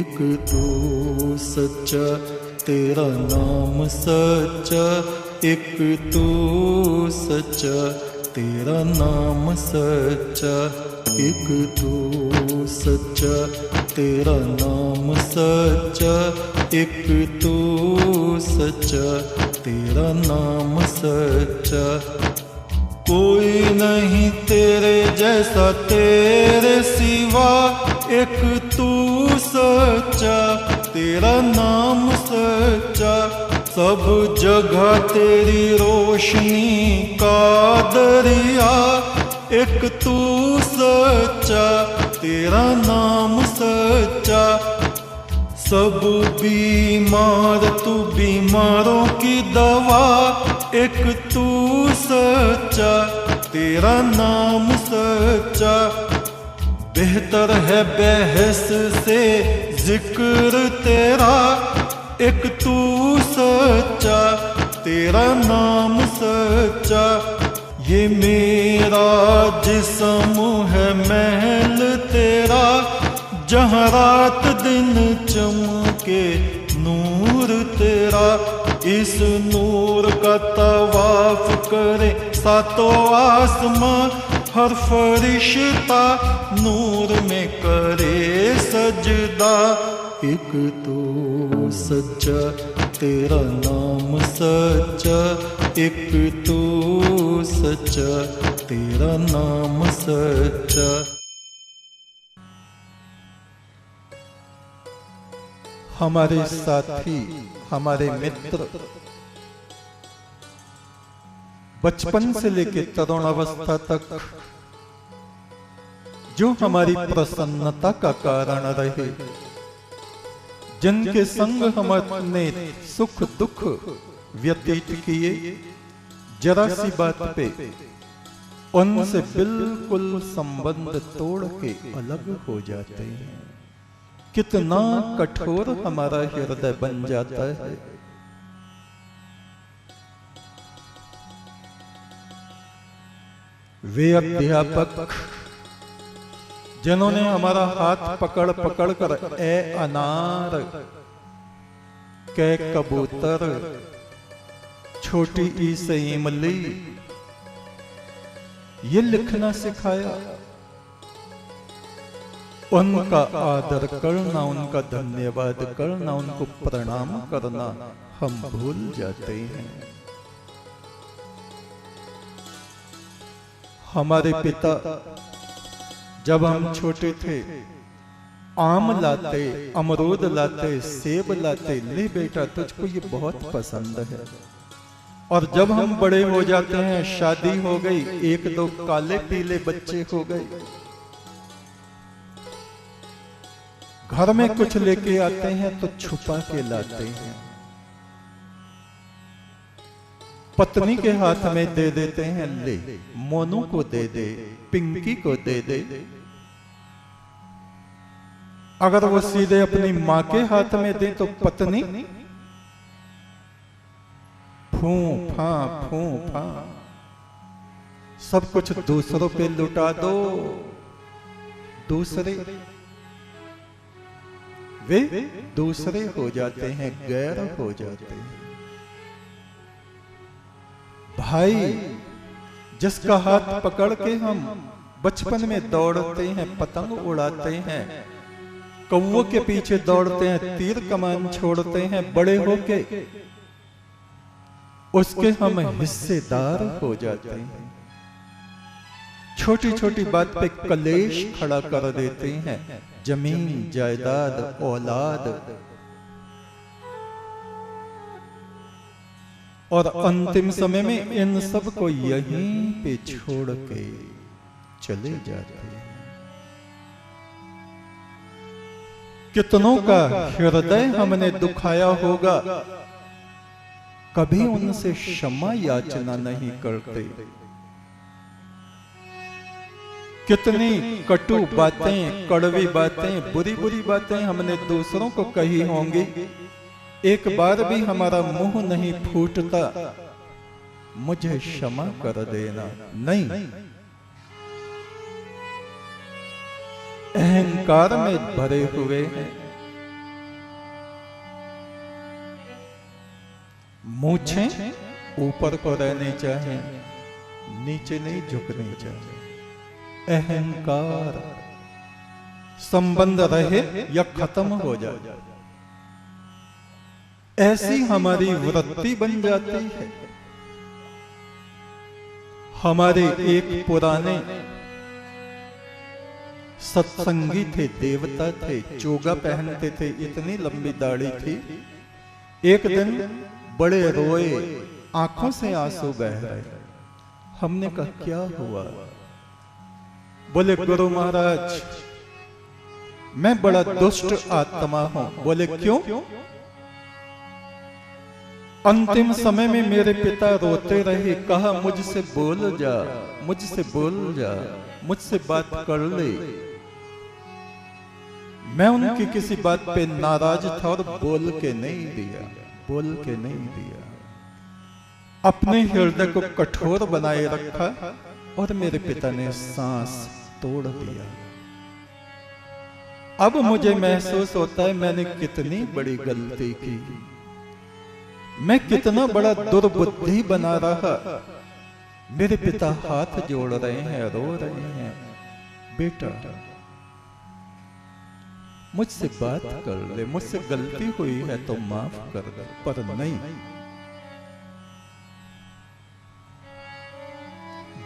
एक तू सच्चा तेरा नाम सच्चा, एक तू सच्चा तेरा नाम सच्चा, एक तू सच्चा तेरा नाम सच्चा, एक तू सच्चा तेरा नाम सच्चा। कोई नहीं तेरे जैसा तेरे सिवा, एक तू सच्चा तेरा नाम सच्चा। सब जगह तेरी रोशनी का दरिया, एक तू सच्चा तेरा नाम सच्चा। सब बीमार तू बीमारों की दवा, एक तू सच्चा तेरा नाम सच्चा। बेहतर है बहस से जिक्र तेरा, एक तू सच्चा तेरा नाम सच्चा। ये मेरा जिस्म है महल तेरा, जहाँ रात दिन चमके नूर तेरा। इस नूर का तवाफ करे सातों आसमां, हर फरिश्ता नूर में करे सजदा। एक तो सच्चा तेरा नाम सच्चा, एक तो सच्चा तेरा नाम सच्चा। हमारे साथी, हमारे मित्र बचपन से लेकर तरुणावस्था तक जो हमारी प्रसन्नता का कारण रहे, जिनके संग हमने सुख दुख व्यतीत किए, जरा सी बात पे उनसे बिल्कुल संबंध तोड़ के अलग हो जाते हैं। कितना कठोर हमारा हृदय बन जाता है। वे अध्यापक जिन्होंने हमारा हाथ पकड़ पकड़ कर ए अनार, कै कबूतर, छोटी ई से इमली ये लिखना सिखाया, उनका आदर करना, उनका धन्यवाद करना, उनको प्रणाम करना हम भूल जाते हैं। हमारे पिता जब हम छोटे थे आम लाते, अमरूद लाते, सेब लाते, ले बेटा तुझको ये बहुत पसंद है। और जब हम बड़े हो जाते हैं, शादी हो गई, एक दो काले पीले बच्चे हो गए, घर में कुछ लेके आते हैं तो छुपा के लाते हैं, पत्नी के हाथ में दे देते हैं, ले मोनू को दे दे, पिंकी को दे दे। अगर वो सीधे अपनी मां के हाथ में दे तो पत्नी फूं फा सब कुछ दूसरों पे लुटा दो। वे दूसरे हो जाते हैं, गैर हो जाते हैं। भाई जिसका हाथ पकड़ के हम बचपन में दौड़ते हैं, पतंग उड़ाते हैं, कौवों के पीछे दौड़ते हैं, तीर कमान छोड़ते हैं, बड़े होके उसके हम हिस्सेदार हो जाते हैं। छोटी छोटी बात पे कलेश खड़ा कर देते हैं, जमीन जायदाद औलाद, और अंतिम समय में इन सब को यहीं पे छोड़ के चले जाते हैं। कितनों का हृदय हमने दुखाया होगा, कभी उनसे क्षमा याचना नहीं करते। कितनी कटु बातें, कड़वी बातें, बुरी बुरी बातें हमने दूसरों को कही होंगी, एक बार भी हमारा मुंह नहीं फूटता मुझे क्षमा कर देना। नहीं, अहंकार में भरे हुए हैं, मूछें ऊपर को रहनी चाहिए, नीचे नहीं झुकनी चाहिए। अहंकार संबंध रहे या खत्म हो जाए, ऐसी हमारी वृत्ति बन जाती है। हमारे एक पुराने सत्संगी थे, देवता थे, चोगा पहनते थे, इतनी लंबी दाढ़ी थी। एक दिन बड़े रोए, आंखों से आंसू बह रहे। हमने कहा क्या हुआ? बोले गुरु महाराज मैं बड़ा दुष्ट आत्मा हूं। बोले क्यों? अंतिम समय में मेरे पिता रोते रहे, कहा मुझसे बोल जा, मुझसे बोल जा, मुझसे बात कर ले। मैं उनकी किसी बात पे नाराज था और बोल के नहीं दिया, बोल के नहीं दिया। अपने हृदय को कठोर बनाए रखा और मेरे पिता ने सांस तोड़ दिया। अब मुझे महसूस होता है मैंने कितनी बड़ी गलती की, मैं कितना बड़ा दुर्बुद्धि बना रहा। मेरे पिता हाथ जोड़ रहे हैं, रो रहे हैं, बेटा मुझसे बात कर ले, मुझसे गलती हुई है तो माफ कर दे। पर नहीं,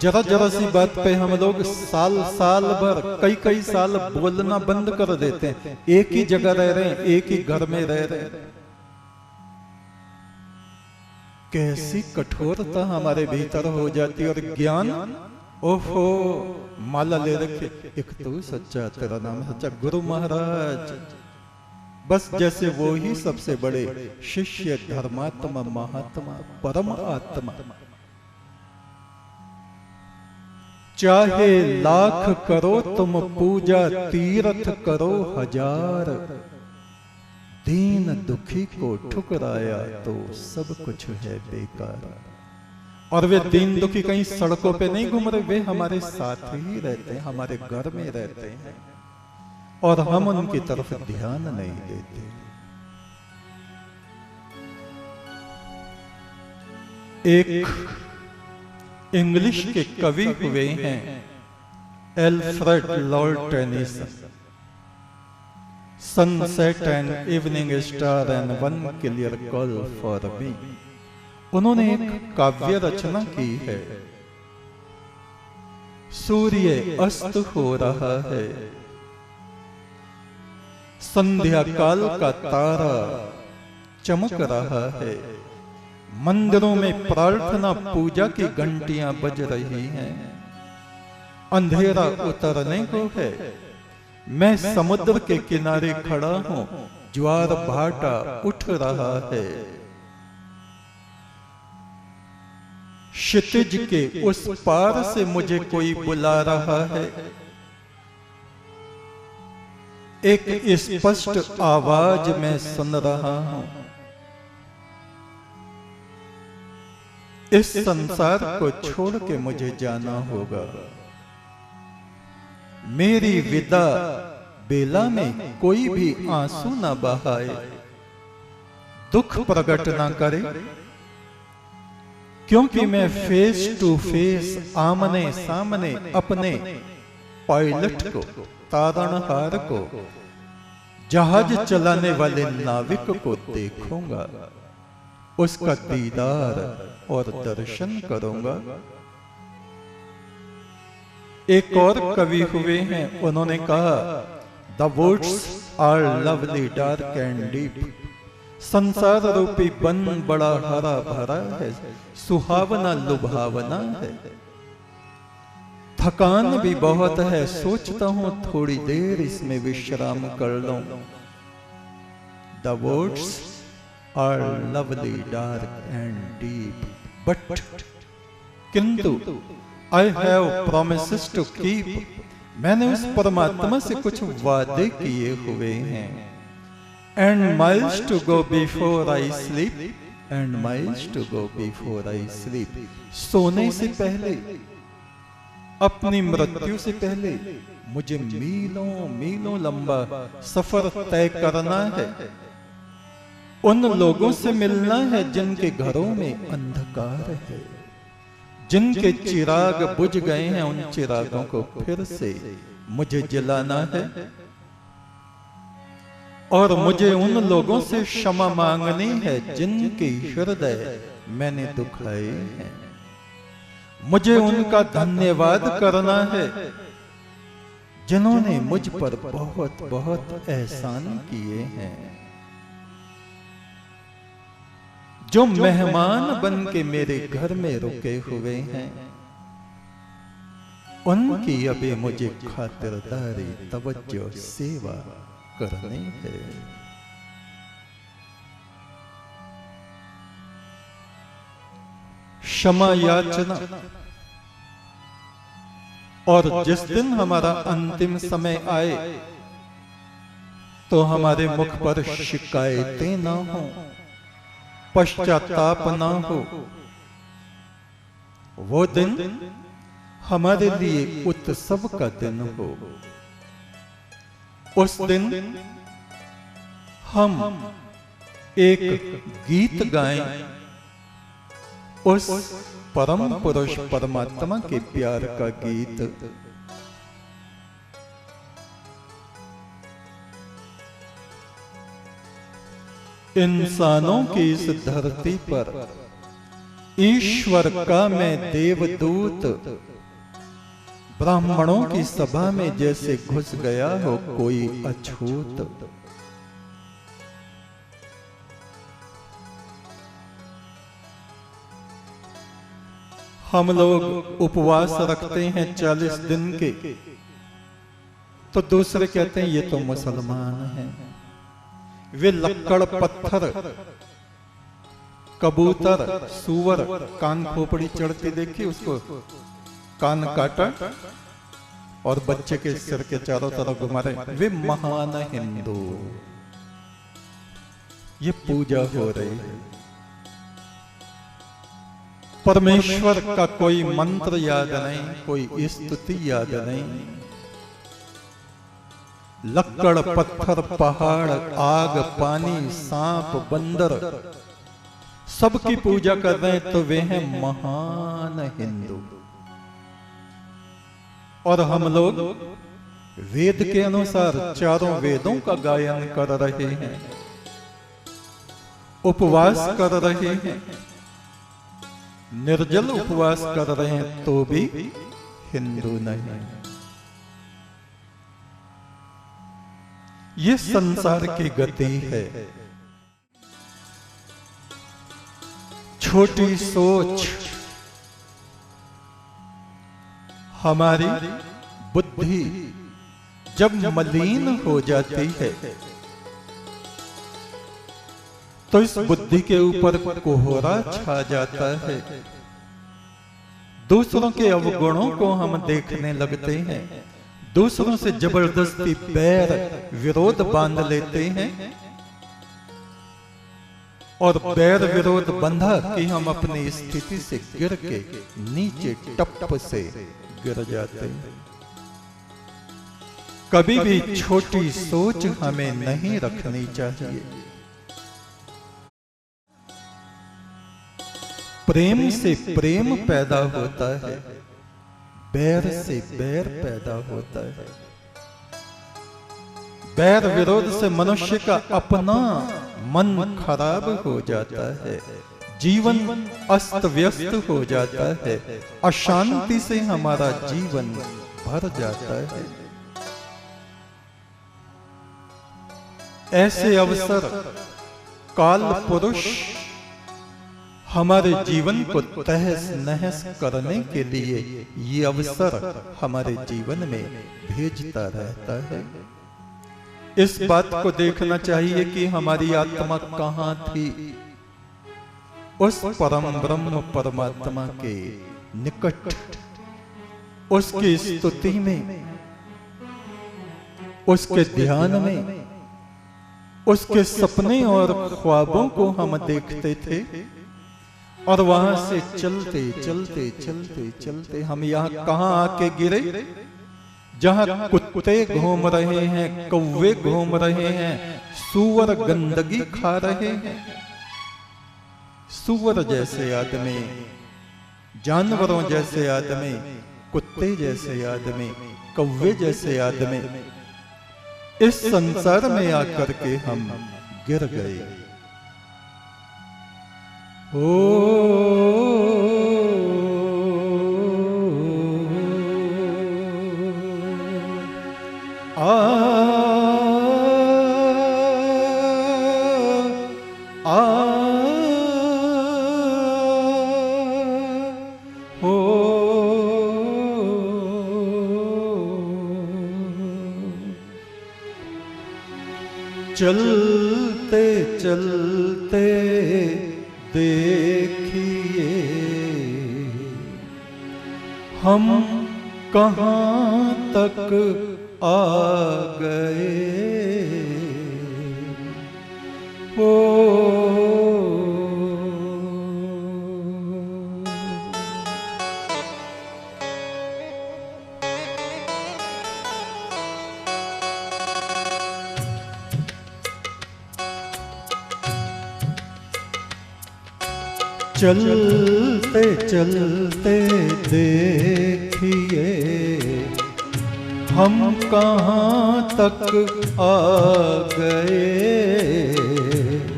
जरा जरा सी बात पे हम लोग साल साल भर, कई कई साल बोलना बंद कर देते हैं। एक ही जगह रह रहे हैं, एक ही घर में रह रहे हैं। कैसी कठोरता हमारे भीतर हो जाती है। और ज्ञान, ओहो माला ले रखे, एक तू सच्चा, तेरा नाम सच्चा, गुरु महाराज। बस जैसे वो ही सबसे बड़े शिष्य, धर्मात्मा, महात्मा, परम आत्मा। चाहे लाख करो तुम पूजा, तीर्थ करो हजार, दीन दुखी को ठुकराया तो सब कुछ है बेकार। और वे दीन दुखी कहीं सड़कों पे नहीं घूम रहे, वे हमारे साथ ही रहते हैं, हमारे घर में रहते हैं और हम उनकी तरफ ध्यान नहीं देते। एक इंग्लिश के कवि हुए हैं Alfred Lord Tennyson. Sunset and evening star and one clear call for me. उन्होंने एक काव्य रचना की है। सूर्य अस्त हो रहा है, संध्या काल का तारा चमक रहा है, मंदिरों में प्रार्थना पूजा की घंटियां बज रही हैं, अंधेरा उतरने को है, मैं समुद्र के किनारे खड़ा हूं, ज्वार भाटा उठ रहा है, क्षितिज के उस पार से मुझे कोई बुला रहा है, एक स्पष्ट आवाज मैं सुन रहा हूं। इस संसार को छोड़ के मुझे जाना होगा। मेरी विदा बेला में कोई भी आंसू ना बहाए, दुख प्रकट ना करे, क्योंकि मैं फेस टू फेस, आमने सामने अपने पायलट को, तारणहार को, जहाज चलाने वाले नाविक को देखूंगा, उसका दीदार और दर्शन करूंगा। एक और कवि हुए हैं, उन्होंने कहा the woods are lovely dark and deep. संसार रूपी वन बड़ा हरा भरा है, सुहावना लुभावना है, थकान भी बहुत है, सोचता हूं थोड़ी देर इसमें विश्राम कर लूं। The woods are lovely dark and deep but, किंतु I have promises to keep। मैंने उस परमात्मा से कुछ वादे किए हुए हैं। And miles to go before I sleep, and miles to go before I sleep। सोने से पहले, अपनी मृत्यु से पहले मुझे मीलों मीलों लंबा सफर तय करना है। उन लोगों से मिलना है जिनके घरों में अंधकार है, जिनके चिराग बुझ गए हैं, उन चिरागों को फिर से मुझे जलाना है। और मुझे उन लोगों से क्षमा मांगनी है जिनके हृदय मैंने दुखाए हैं। मुझे उनका धन्यवाद करना है जिन्होंने मुझ पर बहुत बहुत एहसान किए हैं, जो मेहमान बन के मेरे घर में रुके हुए हैं। उनकी अभी मुझे खातिरदारी, तवज्जो, सेवा करनी है। क्षमा याचना। और जिस दिन हमारा अंतिम समय आए तो हमारे मुख पर शिकायतें ना हो, पश्चाताप ना हो। वो दिन हमारे लिए उत्सव का दिन हो। उस दिन हम एक गीत गाएं, उस परम पुरुष परमात्मा के प्यार का गीत। इंसानों की इस धरती पर ईश्वर का मैं देवदूत ब्राह्मणों की सभा में जैसे घुस गया हो कोई अछूत। हम लोग उपवास रखते हैं 40 दिन के, तो दूसरे कहते हैं ये तो मुसलमान हैं। वे लक्कड़, पत्थर, कबूतर, सूअर, कान खोपड़ी चढ़ती देखी, उसको कान काटा और बच्चे के सिर के चारों तरफ घुमा रहे। वे महान हिंदू, ये पूजा हो रही है। परमेश्वर का कोई मंत्र याद नहीं, कोई स्तुति याद नहीं। लक्कड़, पत्थर, पहाड़, आग, पानी, सांप, बंदर सबकी पूजा कर रहे हैं, तो वे हैं महान हिंदू। और हम लोग वेद के अनुसार चारों वेदों का गायन कर रहे हैं, उपवास कर रहे हैं, निर्जल उपवास कर रहे हैं, तो भी हिंदू नहीं। ये संसार की गति है। छोटी सोच, हमारी बुद्धि जब मलिन हो जाती है तो इस बुद्धि के ऊपर कोहरा छा जाता है। दूसरों के अवगुणों को हम देखने लगते हैं, दूसरों से जबरदस्ती बैर विरोध बांध लेते हैं, और बैर विरोध बंधा कि हम अपनी स्थिति से गिर के नीचे टप से गिर जाते हैं। कभी भी छोटी सोच हमें नहीं रखनी चाहिए। प्रेम से प्रेम पैदा होता है, बैर से बैर पैदा होता है। बैर विरोध से मनुष्य का अपना मन खराब हो जाता है, जीवन अस्त व्यस्त हो जाता है, अशांति से हमारा जीवन भर जाता है। ऐसे अवसर काल पुरुष हमारे जीवन को तहस नहस करने के लिए ये अवसर हमारे जीवन में भेजता रहता है। इस बात को देखना चाहिए कि हमारी आत्मा कहाँ थी। उस परम ब्रह्म परमात्मा के निकट, उसकी स्तुति में, उसके ध्यान में, उसके सपने और ख्वाबों को हम देखते थे, और वहां से चलते चलते चलते चलते हम यहाँ कहाँ आके गिरे, जहां कुत्ते घूम रहे हैं, कौवे घूम रहे हैं, सूअर गंदगी खा रहे हैं। सूअर जैसे आदमी, जानवरों जैसे आदमी, कुत्ते जैसे आदमी, कौवे जैसे आदमी इस संसार में आकर के हम गिर गए। चलते चलते देखिए हम कहाँ तक आ गए। चलते चलते देखिए हम कहाँ तक आ गए।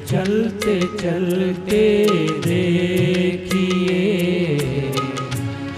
चलते चलते देखिए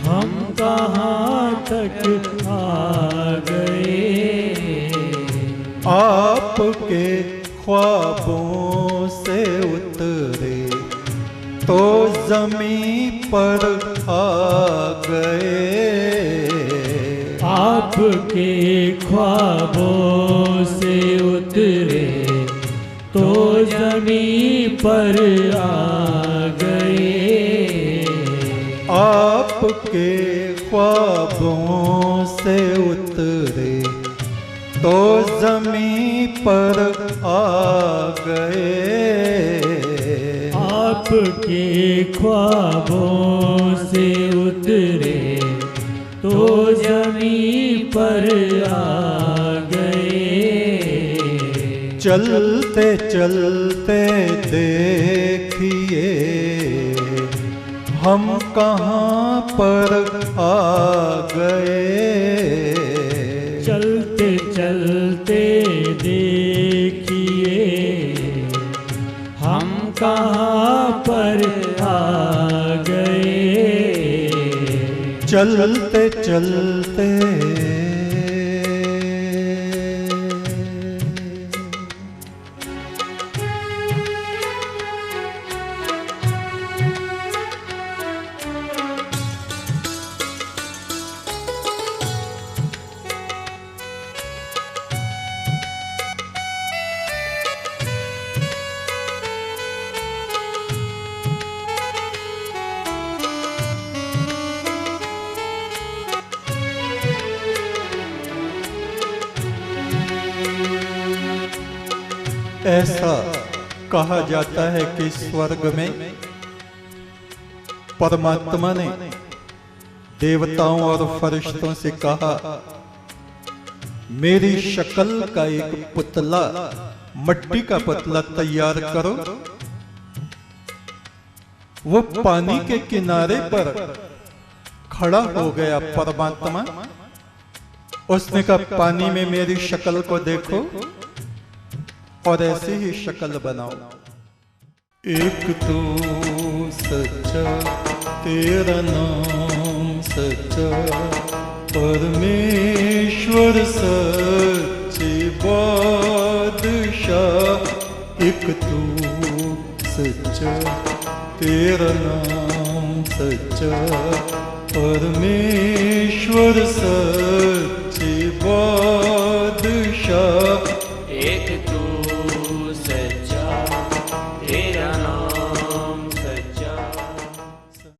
हम कहाँ तक आ गए। आपके ख्वाबों से उतरे तो ज़मीं पर आ गए। आपके ख्वाबों से उतरे तो ज़मीं पर आ गए। आपके ख्वाबों से उतरे तो ज़मीं पर आ गए। आपके ख्वाबों से उतरे तो ज़मीं पर आ गए। चलते चलते देखिए हम कहाँ पर आ गए। चलते चलते देखिए हम कहाँ पर आ गए। चलते चलते ऐसा कहा जाता है कि स्वर्ग में परमात्मा ने देवताओं और फरिश्तों से कहा, मेरी शक्ल का एक पुतला, मिट्टी का पुतला तैयार करो। वो पानी के किनारे पर खड़ा हो गया परमात्मा। उसने कहा, पानी में मेरी शक्ल को देखो और ऐसी ही शक्ल बनाओ। एक तो सच्चा तेरा नाम सच्चा, परमेश्वर सच्चे बादशाह। एक तो सच्चा तेरा नाम सच्चा, परमेश्वर सच्चे बादशाह।